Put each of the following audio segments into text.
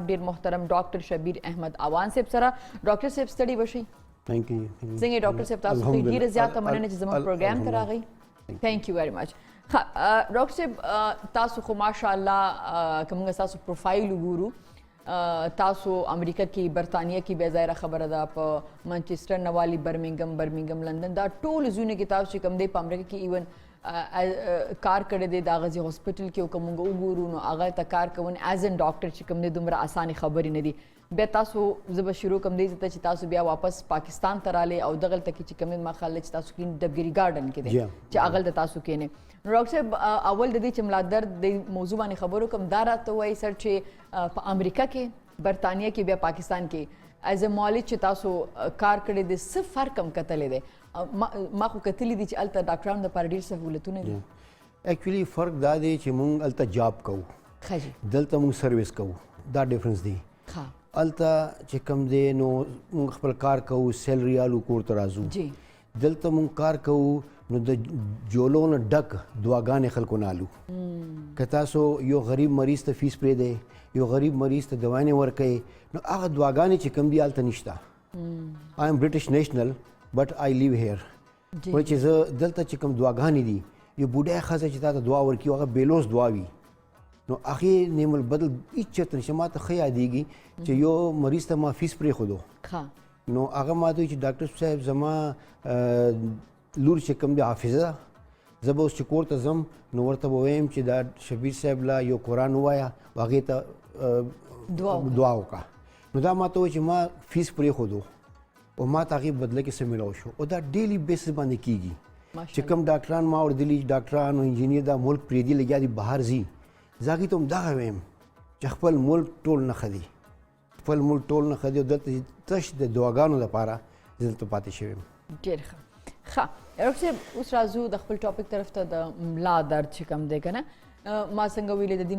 جناب ډیر محترم ډاکټر شبیر احمد اوان صاحب سره. ډاکټر صاحب ستړي بشئ. ثانک یو. څنګه ډاکټر صاحب تاسو ته ډیره زیاته مننه چې زموږ پروګرام ته راغی. ثانک یو ویری مچ. ډاکټر صاحب تاسو خو ماشاءالله کومه تاسو پروفایل وګورو تاسو امریکا کې برطانیه کې به ظاهره خبره ده په منچستر نوالی برمنګم لندن دا ټول زونه کې تاسو کوم دی په امریکا کې ایون کار کړی دی دا غزي هاسپټل کې کوم وګورو نو هغه ته کار کوون ایز ان ډاکټر چې کوم دی دومره اسانه خبرې نه دي. بیا تاسو زب شروع کوم دی چې تاسو بیا واپس پاکستان ته رااله او دغه تک چې کوم ما خلک چې تاسو کې ډبګری ګارډن کې دی چې اغل د تاسو کې نه. نو ډاکټر صاحب اول د دې چې ملا درد د موضوع باندې خبرو کوم دا راته وایي سر چې په امریکا کې برطانیه کې بیا پاکستان کې ایز ا مالج چې تاسو کار کړی دی څه فرق هم کتلی دی؟ ما خو کتلی دی چې الته ډاکټرانو لپاره ډېر سهولتونه دي. ایکچولی فرق دا دی چې مونږ الته جاب کوو دلته مونږ سروس کوو دا ډیفرنس دی. الته چې کوم دی نو مونږ خپل کار کوو سیلري آلو کور ته راځو. دلته مونږ کار کوو نو د جولو نه ډک دعاګانې خلکو نه الو. که تاسو یو غریب مریض ته فیس پرېږدئ یو غریب مریض ته دواګانې ورکوئ نو هغه دعاګانې چې کوم دي هلته نشته. آی ایم برټش نیشنل بټ آی لیو هیر. وایي چې زه دلته چې کوم دعاګانې دي یو بوډۍ ښځه چې تا ته دعا ورکړي هغه بیلوس دعا وي نو هغې نعم البدل هېڅ چېرته نشته. ما ته ښه یادېږي چې یو مریض ته ما فیس پرېښودو نو هغه ما ته وایي چې ډاکټر صاحب زما لور چې کوم دی حافظه ده زه به اوس چې کور ته ځم نو ورته به ویم چې دا شبیر صاحب له یو قرآن ووایه او هغې ته دعا وکړه. نو دا ما ته وایي چې ما فیس پرېښودو او ما ته هغې بدله کې څه میلاو شو او دا ډیلی بیسس باندې کېږي چې کوم ډاکټران ما اورېدلي ډاکټران او انجینیر دا ملک پرېږدي لګیا دي بهر ځي زه هغې ته هم دغه ویم چې خپل ملک ټول نه ښه دی خپل ملک ټول نه ښه دی او دلته تش د دعاګانو لپاره زه دلته پاتې شوی یم. ډېر ښه. ډاکټر صاحب اوس راځو د خپل ټاپک طرف ته د ملا درد چې کوم دی که نه ما څنګه ویلې د دې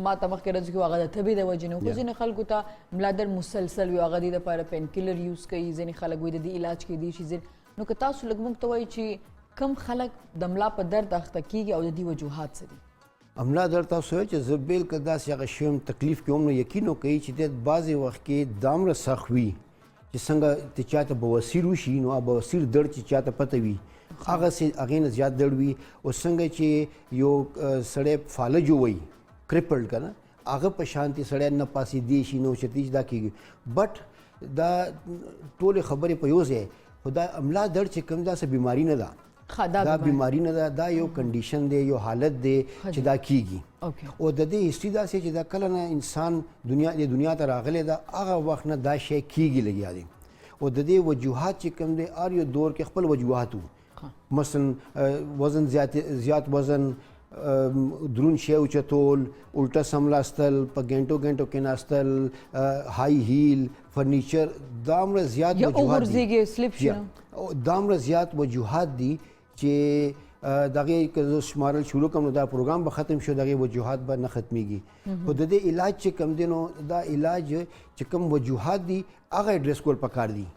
ما ته مخکې راځو کې هغه د تبې د وجې نه خو ځینې خلکو ته ملا درد مسلسل وي هغه دې دپاره پین کیلر یوز کوي ځینې خلک وایي د دې علاج کوي دې شي نو که تاسو لږ موږ ته وایي چې کم خلک د ملا په درد اخته کېږي او د دې وجوهات څه دي؟ ملا درد تاسو وایي چې زه بلکل داسې هغه شی یم تکلیف کې هم نو یقین وکوي چې د بعضې وخت کې دامره سخت وي چې څنګه ته چاته بواسیر وشي نو هغه بواسیر درد چې چاته پته وي هغسې هغې نه زیات درد وي او څنګه چې یو سړی فالج ووایي کرپلډ که نه هغه په شانتې سړی نه پاسېدی شي نه اوچتې شي دا کېږي بټ دا ټولې خبرې په یو ځای خو دا ملا درد چې کوم دا څه بیماري نه ده دا بیماری نه ده دا یو کنډیشن دی یو حالت دی چې دا کېږي او د دې هسټري داسې چې دا کله نه انسان دنیا ته راغلی ده هغه وخت نه دا شی کېږي لګیا دی او د دې وجوهات چې کوم دی هر یو دور کې خپل وجوهات وو مثلا وزن زیات وزن درون شی اوچتول الټه سملاستل په ګنټو ګنټو کېناستل های هیل فرنیچر دامره زیات وجوهات دي چې دغه که شمارل شروع کوم نو دا پروګرام به ختم شو دغه وجوهات به نه ختمیږي خو د دې علاج چې کوم دی نو دا علاج چې کوم وجوهات دي هغه ایډریس کول پکار دي.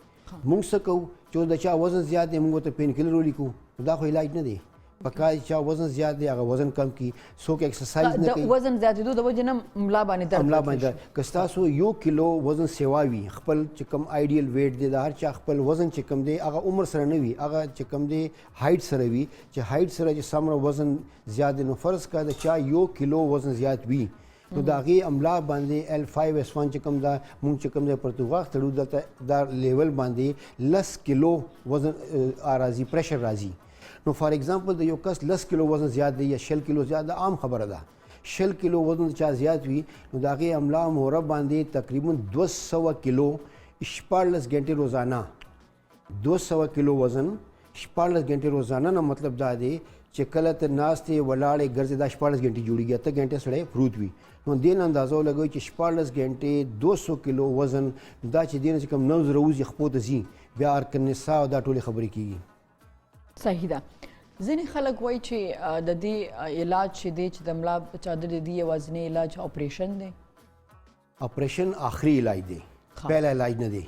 مونږ څه کوو چې د چا وزن زیات دی مونږ ته پین کیلر ولیکو دا خو علاج نه دی پکار چې وزن زیات دی هغه وزن کم کی څوک ایکسرسایز نه کوي وزن زیاتېدو د وجې نه ملا باندې درد که ستاسو یو کیلو وزن سیوا وي خپل چې کوم آیډیل ویټ دی د هر چا خپل وزن چې کوم دی هغه عمر سره نه وي هغه چې کوم دی هایټ سره وي چې هایټ سره چې څومره وزن زیات دی نو فرض کړه د چا یو کیلو وزن زیات وي نو د هغې املا باندې L5S1 چې کوم دا مونږ چې کوم دی پرتوغاښ تړو دلته دا لیول باندې 10 کیلو وزن راځي پریشر راځي نو فار ایگزامپل د یو کس 10 کیلو وزن زیات دی یا 6 کیلو زیات ده عام خبره ده 6 کیلو وزن چا زیات وي نو د هغې املا موره باندې تقریبا 200 کیلو 14 غنټې روزانه 200 کیلو وزن 14 غنټې روزانه نه مطلب دا دی چې کله ته ناستې ولاړې ګرځې دا 14 غنټې جوړېږي اته غنټې سړی پروت وي نو دې نه اندازه ولګوئ چې 14 غنټې 200 کیلو وزن دا چې دې نه چې کوم 9 زره وځي خپو ته ځي بیا ارکنسا او دا ټولې خبرې کېږي. صحیح ده. ځینې خلک وایي چې د دې علاج چې دی چې د ملا په چادر د دې یوازینی علاج اپریشن دی. اپریشن آخري علاج دی پهلا علاج نه دی.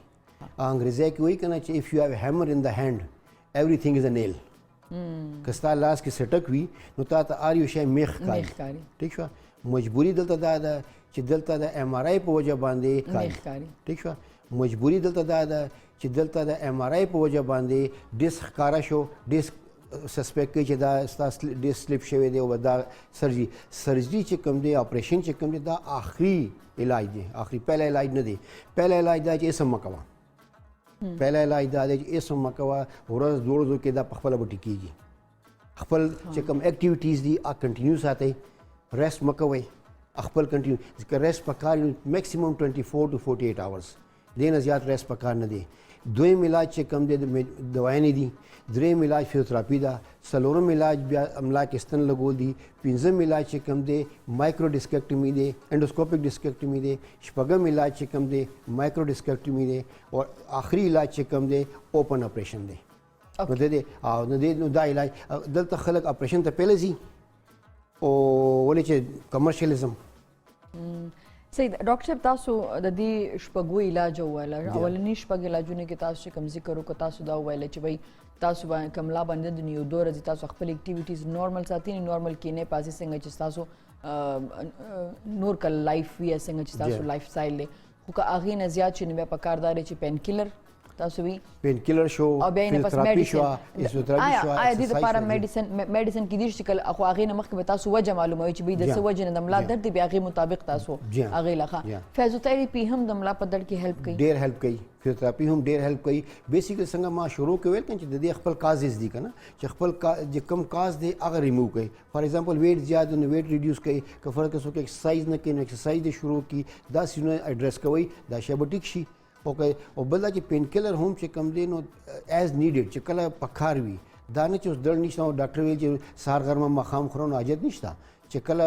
انګریزی کې وایي که نه چې اف یو هیو هیمر ان د هینډ everything is a nail. که ستا لاس کې سټک وي نو تا ته هر یو شی میخ ښکاري ټیک شوه مجبوري دلته دا ده چې دلته د ایم آر آی په وجه باندې ټیک شو مجبوري دلته دا ده چې دلته د ایم آر آی په وجه باندې ډیسک ښکاره شو ډیسک سسپیکټ کوي چې دا ستاسو ډیسک سلیپ شوی دی او دا سرجری چې کوم دی اپریشن چې کوم دی دا آخري علاج دی آخري پهلا علاج نه دی پهلا علاج دا چې اسم مکوه پهلا علاج دا دی چې اسم مکوه ورځ دوه ورځو کې دا په خپله به ټیکېږي خپل چې کوم اکټیویټیز دي کنټینیو ساتئ ریسټ مکوئ خپل کنټینیو ځکه ریسټ پکار میکسیمم 24 to 48 hours دې نه زیات ریسټ پکار نه دی دویم علاج چې کوم دی دوايانې دي دریم علاج فزیوتراپي ده څلورم علاج بیا املا کې ستن لګول دي پنځم علاج چې کوم دی مایکرو ډیسکیکټمي دی انډوسکوپیک ډیسکیکټمي دی شپږم علاج چې کوم دی مایکرو ډیسکیکټمي دی او آخري علاج چې کوم دی اوپن اپریشن دی نو دا علاج دلته خلک اپریشن ته پیله ځي او ولې چې کمرشلیزم صحیح ډاکټر صاحب تاسو د دې شپږو علاج وویل اولنی شپږ علاجونه کې تاسو کوم ذکر وکړ تاسو دا وویل چې بھائی تاسو باندې کملا باندې د یو دوه ورځې تاسو خپل اکټیویټیز نورمال ساتي نورمال کې نه پاسې څنګه چې تاسو نور کل لایف وی څنګه چې تاسو لایف سټایل له خو که هغه نه زیات چې نه په کاردار چې پین کیلر تاسو وی پین کیلر شو فزیوتراپي شو فزیوتراپي شو آیا د لپاره میډیسن کې دي چې کله اخو هغه نه مخکې به تاسو وجه معلومه وي چې به د څه وجه نه د ملا درد دی هغه مطابق تاسو هغه لخوا فزیوتراپي هم د ملا په درد کې هیلپ کوي ډیر هیلپ کوي فزیوتراپي هم ډیر هیلپ کوي بیسیکلی څنګه ما شروع کوي چې د دې خپل کازز دي کنه چې خپل کم کاز دی هغه ریموو کوي فار ایگزامپل ویټ زیات نو ویټ ریډیوس کوي که فرق وسو کې ایکسرسایز نه کوي نو ایکسرسایز دی شروع کی دا سینه ایډریس کوي دا شی به ټیک شي او بل دا چې پین کیلر هم چې کم دی نو ایز نیډډ چې کله پکار وي دا نه چې اوس درد نشته او ډاکټر ویل چې سهار غرمه ماښام خورو نو حاجت نشته چې کله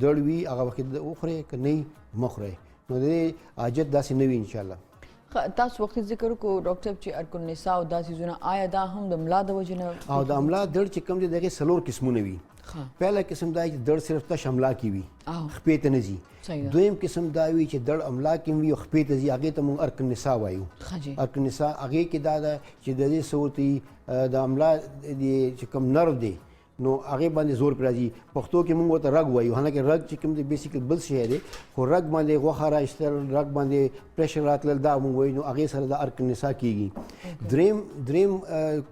درد وي هغه وخت وخورئ که نه مه خورئ نو د دې حاجت داسې نه وي انشاءالله تاسو وخت ذکر کو ډاکټر چې ارکن نساء او داسې زونه آیا دا هم د ملا د وجه نه او د املا درد چې کم دی دغه څلور قسمونه وي پهلا قسم دا چې درد صرف تش املا کې وي خپې ته نه ځي دویم قسم دا وي چې درد املا کې وي او خپې ته ځي هغې ته موږ ارکن نساء وایو ارکن نساء هغې کې دا ده چې د دې څه ورته د املا چې کوم نرو دی نو هغې باندې زور پرې راځي پښتو کې موږ ورته رګ وایو حالانکه رګ چې کوم دی بیسیکل بل شی دی خو رګ باندې غوښه راایستل رګ باندې پریشر راتلل دا موږ وایو نو هغې سره د ارکن نساء کېږي دریم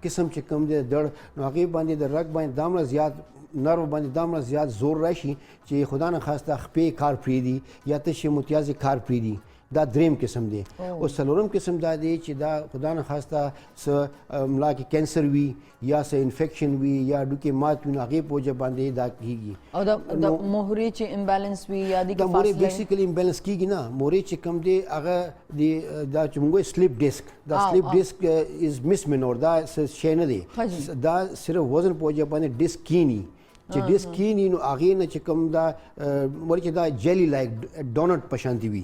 قسم چې کوم دی درد نو هغې باندې د رګ باندې دومره زیات نرو باندې دومره زیات زور راشي چې خدا نه خواسته خپې کار پرېږدي یا تشې متیازې کار پرېږدي دا دریم قسم دی او څلورم قسم دا دی چې دا خدا نه خواسته څه ملا کې کینسر وي یا څه انفیکشن وي یا ډوکې مات وي نو هغې په وجه باندې دا کېږي او د مهرې چې امبیلنس وي یا د مهرې بیسیکلی امبیلنس کېږي نه مهرې چې کوم دی هغه دا چې موږ سلیپ ډیسک دا سلیپ ډیسک از مس منور دا شی نه دی دا صرف وزن په وجه باندې ډیسک کینی چې ډیسک کینی نو هغې نه چې کوم دا ولې چې دا جیلی لایک ډونټ په شانتي وي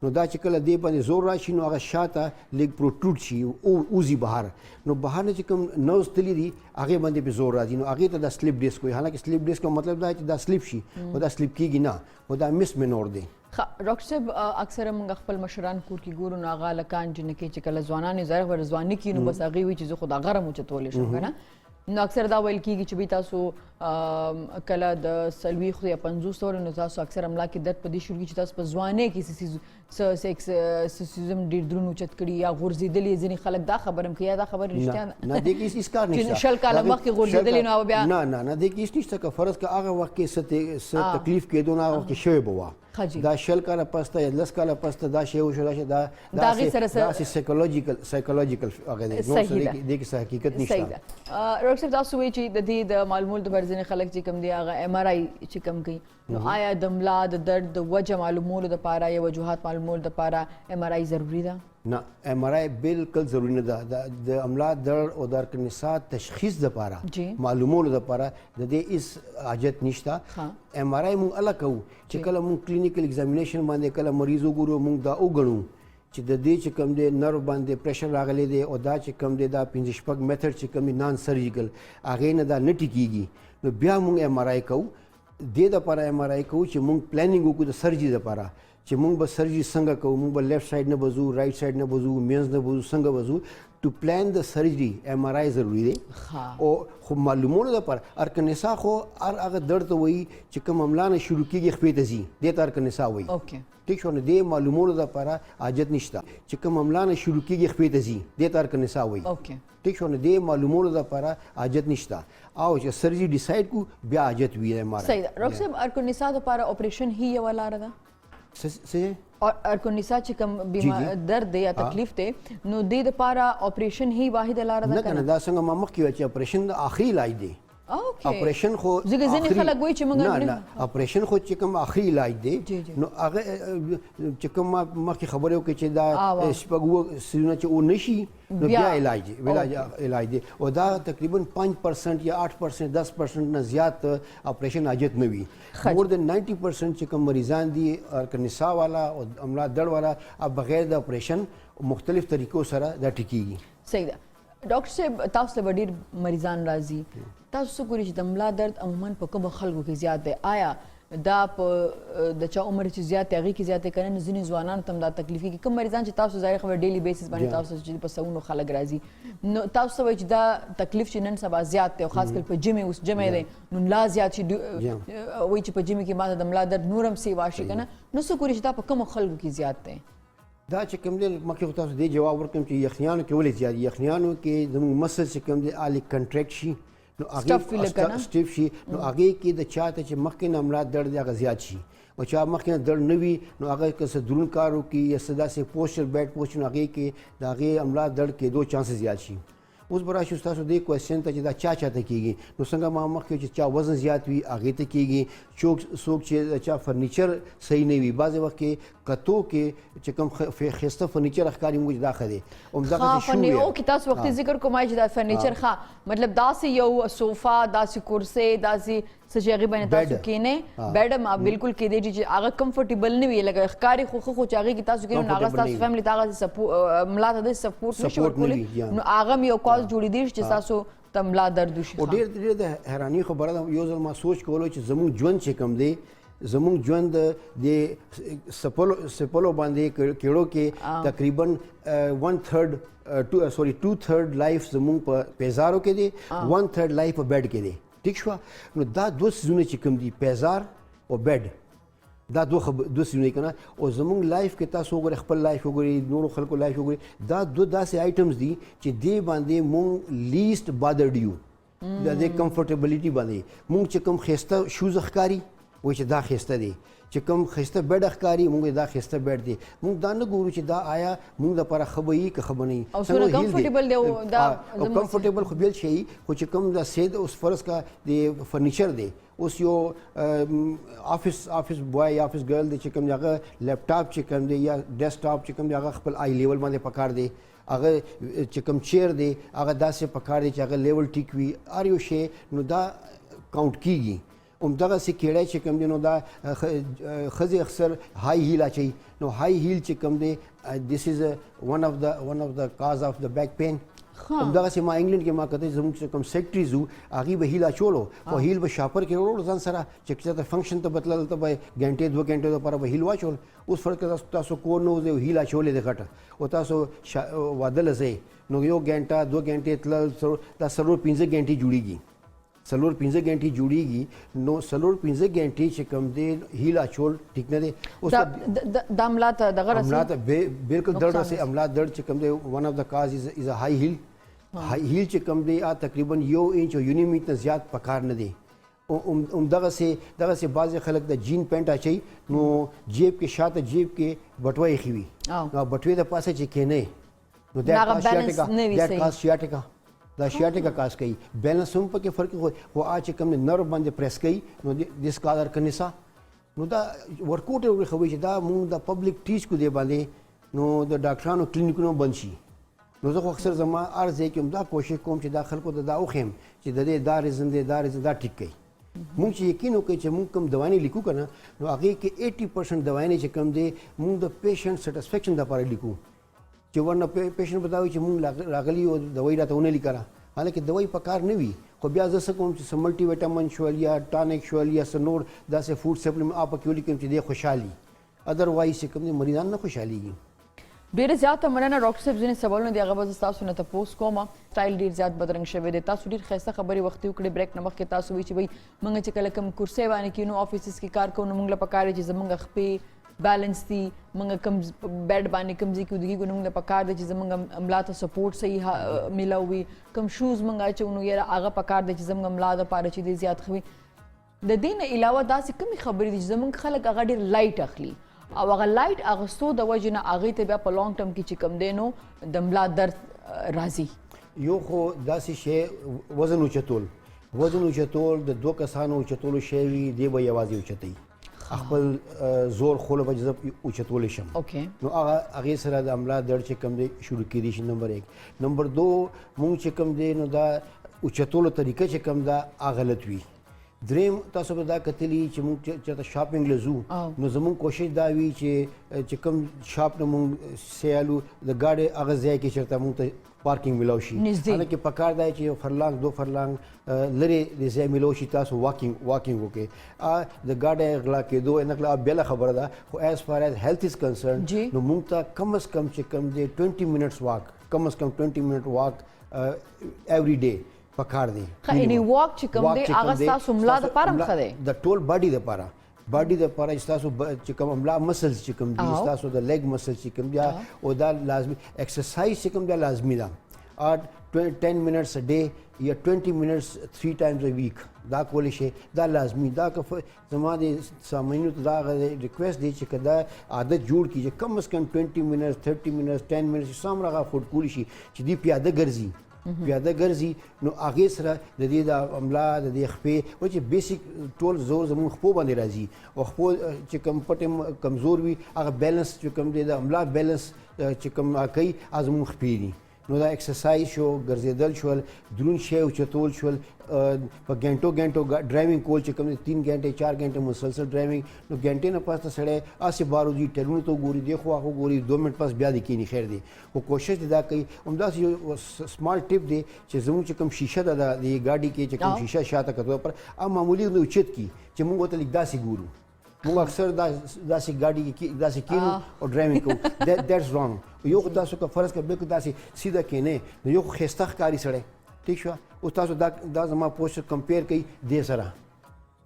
نو دا چې کله دې باندې زور راشي نو هغه شاته لیګ پروټروډ شي او اوزي بهر نو بهر نه چې کوم نوز تللی دي هغې باندې پې زور راځي نو هغې ته دا سلیپ ډیسک وایي حالانکه سلیپ ډیسک مطلب دا چې دا سلیپ شي او دا سلیپ کېږي نه او دا مس منور دی ډاکټر صاحب اکثره موږ خپل مشران کور کې ګورو نو هغه هلکان جنکې چې کله ځوانان یې ظاهر ځواني کښي نو بس هغې وایي چې زه خو دا غرم اوچتولی شم که نه نو اکثر دا ویل کېږي چې بی تاسو کله د 40 یا 50 نو تاسو اکثر املا کې درد په دې شروع کېږي چې تاسو په ځوانۍ کې سیزم ډېر دروند اوچت کړي یا غورځېدلي ځینې خلک دا خبره هم کوي یا دا خبره رښتیا نه دې کې هېڅ کار نشته شل کاله مخکې غورځېدلي نو بیا نه دې کې هېڅ نشته که فرض که هغه وخت کې څه تکلیف کېدو نه هغه وخت کې شوی به وه دا شل کاله پسته یا 10 کاله پسته دا شی وشو دا شی دا داسې سایکولوژیکل هغه دی نو دې کې څه حقیقت نشته ډاکټر صاحب تاسو وایئ چې د دې د معلومولو دپاره ځینې خلک چې کوم دی هغه ایم آر آی چې کوم کوي نو آیا د ملا د درد د وجه معلومولو دپاره یا وجوهات معلومولو دپاره ایم آر آی ضروري ده نه ایم آر آی بالکل ضروري نه ده د املا درد او د ارکن نساء تشخیص دپاره معلومولو دپاره د دې هېڅ حاجت نشته ایم آر آی مونږ الګ کوو چې کله مونږ کلینیکل ایگزامینیشن باندې کله مریض وګورو مونږ دا وګڼو چې د دې چې کوم دی نرو باندې پریشر راغلی دی او دا چې کوم دی دا 5 شپږ میتھډ چې کوم دی نان سرجیکل هغې نه دا نه ټیکېږي نو بیا مونږ ایم آر آی کوو دې دپاره ایم آر آی کوو چې مونږ پلانینګ وکړو د سرجري دپاره چې مونږ به سرجري څنګه کوو مونږ به لیفټ سایډ نه به ځو رایټ سایډ نه به ځو مینځ نه به ځو څنګه به ځو ټو پلان د سرجری ایم آر آی ضروري دی او خو معلومولو لپاره ارکنسا خو هر هغه درد ته وایي چې کوم عمله نه شروع کېږي خپې ته ځي دې ته ارکنسا وایي ټیک شو نو دې معلومولو لپاره حاجت نشته چې کوم عمله نه شروع کېږي خپې ته ځي دې ته ارکنسا وایي ټیک شو نو دې معلومولو لپاره حاجت نشته او چې سرجری ډیسایډ کو بیا حاجت وي ایم آر آی صحیح ده ډاکټر صاحب ارکنسا لپاره اپریشن هي یو لاره ده ارکنسا چې کوم درد دی یا تکلیف دی نو د دې لپاره اپریشن هی واحد لاره ده نه دا څنګه ما مخکې ویل چې اپریشن د اخري علاج دی اپریشن خو ځینې خلک وایي چې موږ نه اپریشن خو چې کوم اخري علاج دی نو هغه چې کوم مخکې خبرې وکړي چې دا شپږ سیزونه چې او نشي نو بیا علاج دی او دا تقریبا 5% یا 8% 10% نه زیات اپریشن حاجت نه وي مور دین 90% چې کوم مریضان دي ارکنسا والا او عمله درد والا بغیر د اپریشن مختلف طریقو سره دا ټیکيږي صحیح ده ډاکټر صاحب تاسو له ډېر مریضان راځي تاسو څه ګورئ چې د ملا درد عموما په کومو خلکو کې زیات دی آیا دا په د چا عمر چې زیات دی هغې کې زیات دی که نه ځینې ځوانانو ته هم دا تکلیف کېږي کوم مریضان چې تاسو ظاهر خبره ډیلی بیسس باندې تاسو چې په سوونو خلک راځي نو تاسو څه وایئ چې دا تکلیف چې نن سبا زیات دی او خاص کر په جمع اوس جمع دی نو ملا زیات شي وایي چې په جمع کې ماته د ملا درد نور هم سیوا شي که نه نو څه ګورئ چې دا په کومو خلکو کې زیات دی دا چې کوم دی مخکې تاسو دې جواب ورکړم چې یخنیانو کې ولې زیات یخنیانو کې زموږ مسل چې کوم دی آلی کنټریکټ شي نو هغې سټیف شي نو هغې کې د چا ته چې مخکې نه عمله درد دی هغه زیات شي او چا مخکې نه درد نه وي نو هغه که څه دروند کار وکړي یا څه داسې پوسچر بیډ پوسچر نو هغې کې د هغې عمله درد کېدو چانسز زیات شي اوس به راشو ستاسو دې کوېسچن ته چې دا چا ته کېږي نو څنګه ما مخکې چې چا وزن زیات وي هغې ته کېږي څوک چې چا فرنیچر صحیح نه وي بعضې وخت کې کتو کې چې کوم ښایسته فرنیچر ښکاري موږ دا ښه دی اوکې تاسو وختي ذکر کوم چې دا فرنیچر ښه مطلب داسې یو صوفا داسې کرسۍ داسې څه چې هغې باندې تاسو کښېنئ بیډ هم بالکل کېدی چې هغه کمفرټیبل نه وي لکه ښکاري خو ښه خو چې هغې کې تاسو کښېنئ نو هغه ستاسو فیملي ته هغه ملا ته داسې سپورټ نشي ورکولی نو هغه هم یو کاز جوړېدی چې تاسو ته ملا درد وشي ډېر د حیراني خبره ده یو ځل ما سوچ کولو چې زموږ ژوند چې کوم دی زموږ ژوند د سپلو باندې کېړو کې تقریبا 2/3 لایف زموږ په پیزارو کې دی 1/3 لایف په بیډ کې دی ټیک شوه نو دا دوه څیزونه چې کوم دي پیزار او بیډ دا دوه سیزونه که نه او زموږ لایف کې تاسو وګورئ خپل لایف وګورئ نورو خلکو لایف وګورئ دا دوه داسې آیټمز دي چې دې باندې مونږ لیسټ بادرډ یو د دې کمفرټیبلټي باندې مونږ چې کوم ښایسته شوز ښکاري وایي چې دا ښایسته دی چې کوم ښایسته بیډ ښکاري مونږ دا ښایسته بیډ دی مونږ دا نه ګورو چې دا آیا مونږ دپاره ښه به وي که ښه به نه وي کمفرټیبل خو بیل شی خو چې کوم دا سید اوس فرض کا د فرنیچر دی اوس یو آفیس بوای یا آفیس ګرل دی چې کوم هغه لیپټاپ چې کوم دی یا ډیسکټاپ چې کوم دی هغه خپل آی لیول باندې پکار دی هغه چې کوم چیر دی هغه داسې پکار دی چې هغه لیول ټیک وي هر یو شی نو دا کاونټ کیږي همدغسې کیړی چې کوم دی نو دا ښځې اکثر هائی هیل اچوي نو هائی هیل چې کوم دی دیس از ون اف د کاز اف د بیک پین همدغسې ما انګلینډ کې ما کته زموږ چې کوم سیکټریز وو هغې به هیل اچولو خو هیل به شاپر کې وروړو ځان سره چې چېرته فنکشن ته به تلل ته به ګنټې 2 ګنټې دپاره به هیل واچول اوس فرق تاسو کور نه وځئ هیل اچولې د غټه او تاسو واده له ځئ نو یو ګنټه 2 ګنټې تلل دا 4-5 ګنټې جوړېږي 4-5 غنټې جوړیږي نو 4-5 غنټې چې کوم دی هیل اچول ټیک نه دی اوس د عملا ته دغه عملا ته بالکل درد رسي عملا درد چې کوم دی ون اف د کاز از ا هائی هیل هیل چې کوم دی تقریبا 1 انچ او یونی میټر نه زیات پکار نه دی دغسې بعضې خلک د جین پینټ اچوي نو جیب کې شاته جیب کې بټوه ایښي وي نو بټوې د پاسه چې کښېنئ نو دیټ کاز شیاټیکا دا شیاټیکا کاز کوي بیلنس هم پکې فرق خو چې کوم نرو باندې پریس کوي نو دس کاز ارکنسا نو دا ورکوټ یې ښه وایي چې دا مونږ د پبلک ټیچ کو دی باندې نو د ډاکټرانو کلینیکونو بند شي نو زه خو اکثر زما هر ځای کې هم دا کوشش کوم چې دا خلکو ته دا وښیم چې د دې دا ریزن دی دا ریزن دا ټیک کوي مونږ چې یقین وکړو چې مونږ کوم دوایانې لیکو که نه نو هغې کې 80% دوایانې چې کوم دی مونږ د پیشنټ سیټسفیکشن دپاره لیکو چې ورنه پیشنټ به دا وایي چې مونږ راغلي او دوایي راته ونه لیکله حالانکه دوایي په کار نه وي خو بیا زه څه کوم چې څه ملټي ویټامن شول یا ټانک شول یا څه نور داسې فوډ سپلیمنټ پکې ولیکم چې دی خوشحالي ادروایز چې کوم دی مریضان نه خوشحالېږي ډېر زیاته مننه ډاکټر صاحب. ځینې سوالونه دي هغه به تاسو نه تپوس کوم. سټایل ډېر زیات بدرنګ شوی دی. تاسو ډېر ښایسته خبرې وختي وکړې. بریک نه مخکې تاسو وایي چې وایي موږ چې کله کوم کرسۍ باندې کینو افیسز کې کار کوو نو موږ له پکار دی چې زموږ خپې بیلنس دي. موږ کوم بیډ باندې کوم ځای کې ودرېږو نو موږ له پکار دی چې زموږ ملا ته سپورټ صحیح میلاو وي. کوم شوز موږ اچوو نو یاره هغه پکار دی چې زموږ ملا دپاره چې دی زیات ښه وي. د دې نه علاوه داسې کومې خبرې دي چې زموږ خلک هغه ډېر لایټ اخلي او هغه لایټ اخیستو د وجې نه هغې ته بیا په لانګ ټرم کې چې کوم دی نو د ملا درد راځي. یو خو داسې شی وزن اوچتول، وزن اوچتول د دوه کسانو اوچتولو شی وي، دی به یوازې اوچتوي. خپل زور خوله به زه اوچتولی شم نو هغې سره د ملا درد چې کوم دی شروع کیدی شي. نمبر 1. نمبر 2 مونږ چې کوم دی نو دا اوچتولو طریقه چې کوم دا هغه غلط وي. دریم تاسو به دا کتلی چې مونږ چېرته شاپینګ له ځو نو زمونږ کوشش دا وي چې کوم شاپ نه مونږ سیالو د ګاډۍ هغه ځای کې چېرته مونږ ته پارکینګ میلاو شي. حالانکې پکار دی چې یو فرلانګ 2 فرلانګ لرې د ځای میلاو شي تاسو واکینګ وکړئ. د ګاډۍ غلا کېدو نقله بېله خبره ده خو ایز فار ایز هیلث از کنسرن نو مونږ ته کم از کم چې کوم دی 20 منټس واک، کم از کم 20 منټ واک ایوری ډے پکار دی. یعنی واک چې کوم دی هغه ستاسو ملا دپاره هم ښه دی، د ټول باډي دپاره چې ستاسو چې کوم ملا مسلز چې کوم دي ستاسو د لیګ مسلز چې کوم دي او دا لازمي ایکسرسایز چې کوم دی لازمي ده. 10 منټس ا ډے یا 20 منټس 3 ټایمز ا ویک دا کولی شي، دا لازمي. دا که زما د سامعینو ته دا ریکویسټ دی چې که دا عادت جوړ کړي چې کم از کم 20 منټس 30 منټس 10 منټس سم هغه فوټ کولی شي چې دی پیاده ګرځي نو هغې سره د دې د ملا د دې خپې و چې بیسیک ټول زور زموږ خپو باندې راځي او خپو چې کوم پټې کمزور وي هغه بیلنس چې کوم دی د ملا بیلنس چې کوم کوي هغه زموږ خپې دي. نو دا ایکسرسایز شو، ګرځېدل شول، دروند شی اوچتول شول، په ګنټو ډرایوینګ کول چې کوم دی 3 غنټې 4 غنټې مسلسل ډرایوینګ نو غنټې نه پس ته سړی هسې بار وځي ټلونو ته ګوري دی خو هغه ګوري 2 منټ پس بیا د کینی خیر دی. خو کوشش دی دا کوي همداسې یو سمال ټپ دی چې زموږ چې کوم شیشه ده د ګاډي کې چې کوم شیشه شاته کتو پر هغه معمولي اوچت کي چې موږ ورته لږ داسې ګورو. موږ اکثر داسې ګاډي کې داسې کینو او ډرایوینګ کوو. دیټس رانګ. یو خو تاسو که فرض کړه بالکل داسې سیده کینې نو یو خو ښایسته ښکاري سړی، ٹھیک شوه. اوس تاسو دا زما پوسټر کمپیر کوي دې سره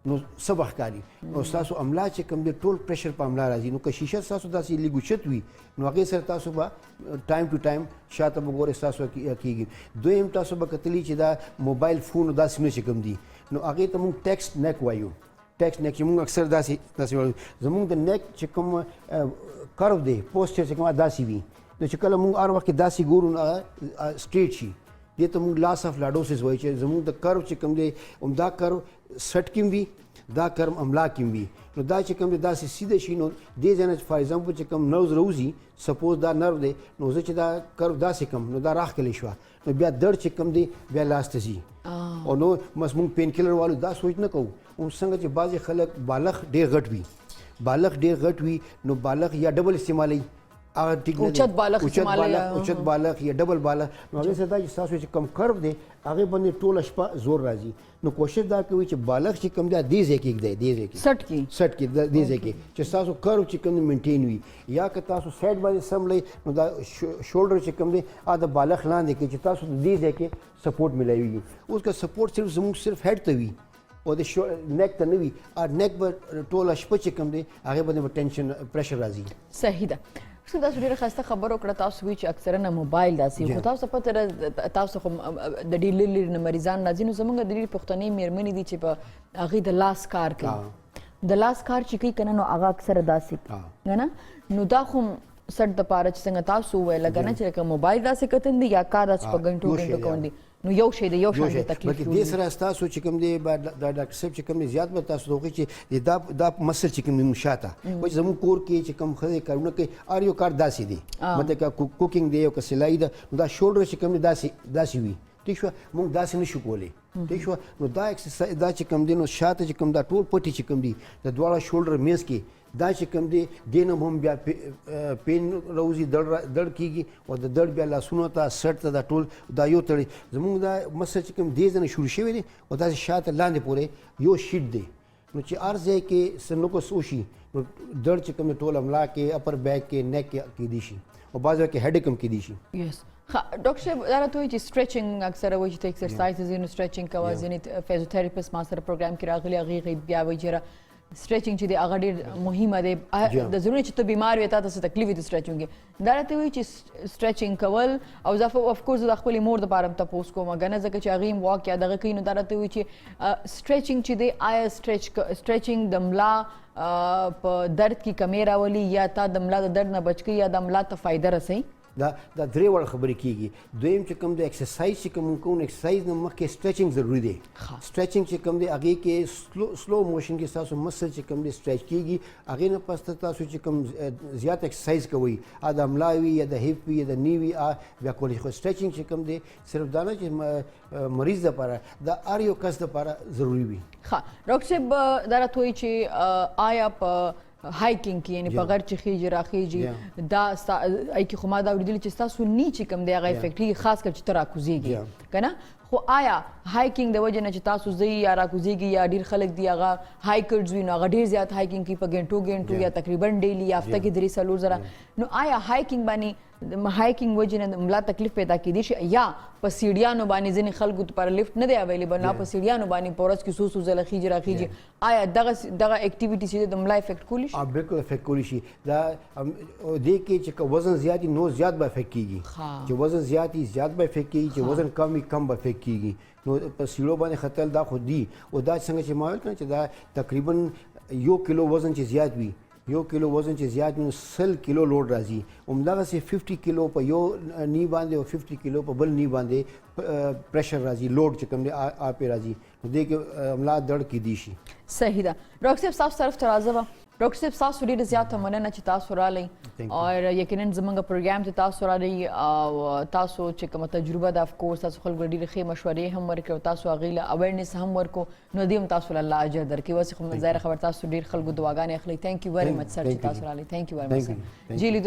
نو څه به ښکاري. نو ستاسو املا چې کوم دی ټول پریشر په املا راځي. نو که شیشه ستاسو داسې لږ اوچت وي نو هغې سره تاسو به ټایم ټو ټایم شاته به ګورئ ستاسو کېږي. دویم تاسو به کتلی چې دا موبایل فون دا سیمونه چې کوم دي نو هغې ته مونږ ټیکسټ نیک وایو. ټیکسټ نیک چې مونږ اکثر داسې وایو زمونږ د نیک چې کوم کرو دی پوسچر چې کومه داسې وي نو چې کله مونږ هر وخت کې داسې ګورو نو سټریټ شي. دې ته مونږ لاس اف لاډوسس وایي چې زمونږ د کرو چې کوم دی همدا کرو سټ کې وي دا کرم املا کې وي نو دا چې کوم دی داسې سیده شي نو دې ځای نه فار ایگزامپل چې کوم نروز راوځي سپوز دا نرو دی نو زه چې دا کرو داسې کم نو دا راښکلی شوه نو بیا درد چې کوم دی بیا لاس ته ځي او نو بس مونږ پین کیلر والو دا سوچ نه کوو. اوس څنګه چې بعضې خلک بالغ ډېر غټ وي نو بالغ یا ډبل استعمالوي هغه ټیک نه دی. اوچت بالغ یا ډبل بالغ نو هغې سره دا چې ستاسو چې کوم کرو دی هغې باندې ټوله شپه زور راځي. نو کوشش دا کوي چې بالغ چې کوم دی دې ځای کې ږدئ دې ځای کې سټ کې دې ځای کې چې ستاسو کرو چې کوم دی مینټین وي. یا که تاسو سایډ باندې سملئ نو دا شولډر چې کوم دی هغه د بالغ لاندې کې چې تاسو دې ځای کې سپورټ میلاویږي. اوس که سپورټ صرف هیډ ته وي او د نیک ته نه وي نیک به ټوله شپه چې کوم دی هغې باندې به ټینشن پریشر راځي. صحیح ده. تاسو ډېره ښایسته خبره وکړه. تاسو وایي چې اکثره نه موبایل داسې خو تاسو پته ده تاسو خو د ډېر لرې نه مریضان راځي نو زموږ د ډېرې پښتنې مېرمنې دي چې په هغې د لاس کار کوي. د لاس کار چې کوي که نه نو هغه اکثره داسې که نه نو دا خو سټ دپاره چې څنګه تاسو وویل که نه چې لکه موبایل داسې کتن دي یا کار داسې په ګنټو کوون دي نو یو شی دی یو شان دی تکلیف بلکې دې سره ستاسو چې کوم دی دا ډاکټر صاحب چې کوم دی زیات به تاسو وکړي چې دا مسل چې کوم دی شاته وایي زموږ کور کې چې کوم ښځې کارونه کوي هر یو کار داسې دی مطلب که کوکینګ دی او که سلایي ده نو دا شولډر چې کوم دی داسې وي. ټیک شوه موږ داسې نه شو کولی. ټیک شوه نو دا ایکسرسایز دا چې کوم دی نو شاته چې کوم دا ټول پټي چې کوم دي د دواړه شولډر منځ کې دا چې کوم دی دې نه هم بیا پین راوځي دړ کېږي او د دړ بیا لاسونو ته سټ ته دا ټول دا یو تړي. زموږ دا مسل چې کوم دې ځای نه شروع شوی دی او داسې شاته لاندې پورې یو شیټ دی نو چې هر ځای کې سنوکس وشي نو درد چې کوم ټول املا کې اپر بیک کې نیک کې دي شي او بعض وخت هډیک هم کې دي شي. یس ډاکټر صاحب دا راته وایي چې سټریچنګ اکثره وایي چې ایکسرسایزز یې نو سټریچنګ کوه ځینې فیزیوتراپیست ما سره پروګرام کې راغلي هغې بیا وایي چې سټریچنګ چې دی هغه ډېر مهمه دی د ضروري چې ته بیمار وي تا ته څه تکلیف وي د سټریچنګ کې دا راته وایي چې سټریچنګ کول او زه اف کورس د خپلې مور دپاره هم تپوس کوم ګنه ځکه چې هغې هم واک یا دغه کوي نو دا راته وایي چې سټریچنګ چې دی آیا سټریچنګ د ملا په درد کې کمی راولي یا تا د ملا د درد نه بچ کوي یا د ملا ته فایده رسوي؟ دا درې وړ خبرې کیږي. دویم چې کوم د ایکسرسایز چې کوم کوو ایکسرسایز نه مخکې سټریچنګ ضروري دی. سټریچنګ چې کوم دی هغې کې سلو موشن کې ستاسو مسل چې کوم دی سټریچ کیږي هغې نه پس تاسو چې کوم زیات ایکسرسایز کوئ د ملا وي یا د هیپ وي یا د نی وي بیا کولی خو سټریچنګ چې کوم دی صرف دا نه چې مریض دپاره د هر یو کس دپاره ضروري وي. ښه ډاکټر صاحب دا راته وایي چې آیا په هایکینګ کې یعنی په غر چې خیږي راخیږي دا کې خو ما دا اورېدلي چې ستاسو نی چې کوم دی هغه افیکټ کېږي خاص کر چې ته راکوزېږي که نه خو آیا هایکینګ د وجې نه چې تاسو ځئ یا راکوزېږي یا ډېر خلک دي هغه هایکرز وي نو هغه ډېر زیات هایکینګ کوي په ګنټو یا تقریبا ډیلي یا هفته کې 3-4 ځله نو آیا هایکینګ باندې هایکینګ وجې نه ملا تکلیف پیدا کېدی شي یا په سیډیانو باندې ځینې خلکو لپاره لفټ نه دی اویلیبل نه په سیډیانو باندې په ورځ کې څو ځله خیږي راخیږي آیا دغه اکټیویټي چې د ملا افیکټ کولی شي؟ بالکل افیکټ کولی شي. دا دې کې چې وزن زیات وي نو زیات به افیکټ کېږي چې وزن زیات وي زیات به افیکټ کېږي چې وزن کم وي کم به افیکټ کېږي. نو په سیړو باندې خطر دا خو دي او دا څنګه چې ما ویل کړه چې دا تقریبا 1 کیلو وزن چې زیات وي 1 کیلو وزن چې زیات وي 100 کیلو لوډ راځي همدغسې 50 کیلو په یو نی باندې او 50 کیلو په بل نی باندې پریشر راځي لوډ چې کوم دی پې راځي نو دې کې ملا درد کېدی شي. صحیح ده. ډاکټر صاحب تاسو طرف ته راځم. ډاکټر صاحب تاسو ډېره زیاته مننه چې تاسو راغلئ او یقینا زموږ پروګرام ته تاسو راغلئ او تاسو چې کومه تجربه ده افکورس تاسو خلکو ډېرې ښې مشورې هم ورکړې او تاسو هغې له اویرنس هم ورکړو نو دې هم تاسو له الله اجر درکړي. اوس خو ظاهره خبر تاسو ډېر خلکو دعاګانې اخلئ. تھینک یو ویری مچ سر چې تاسو راغلئ. تھینک یو ویری مچ. جی